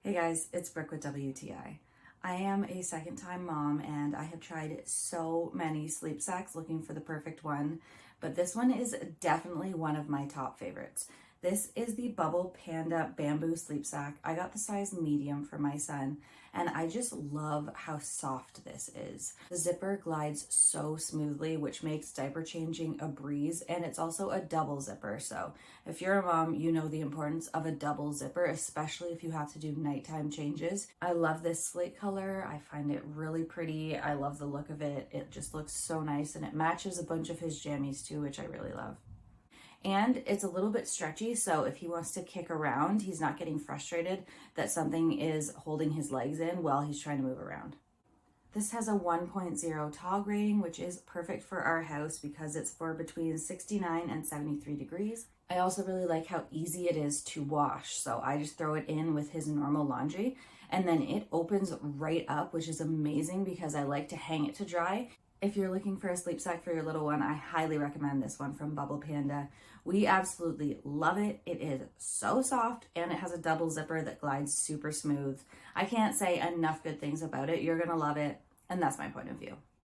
Hey guys, it's Brooke with WTI. I am a second-time mom and I have tried so many sleep sacks looking for the perfect one, but this one is definitely one of my top favorites. This is the BubblePanda Bamboo Sleep Sack. I got the size medium for my son and I just love how soft this is. The zipper glides so smoothly, which makes diaper changing a breeze, and it's also a double zipper. So if you're a mom, you know the importance of a double zipper, especially if you have to do nighttime changes. I love this slate color. I find it really pretty. I love the look of it. It just looks so nice and it matches a bunch of his jammies too, which I really love. And it's a little bit stretchy, so if he wants to kick around, he's not getting frustrated that something is holding his legs in while he's trying to move around. This has a 1.0 TOG rating, which is perfect for our house because it's for between 69 and 73 degrees. I also really like how easy it is to wash, so I just throw it in with his normal laundry, and then it opens right up, which is amazing because I like to hang it to dry. If you're looking for a sleep sack for your little one, I highly recommend this one from BubblePanda. We absolutely love it. It is so soft and it has a double zipper that glides super smooth. I can't say enough good things about it. You're gonna love it, and that's my point of view.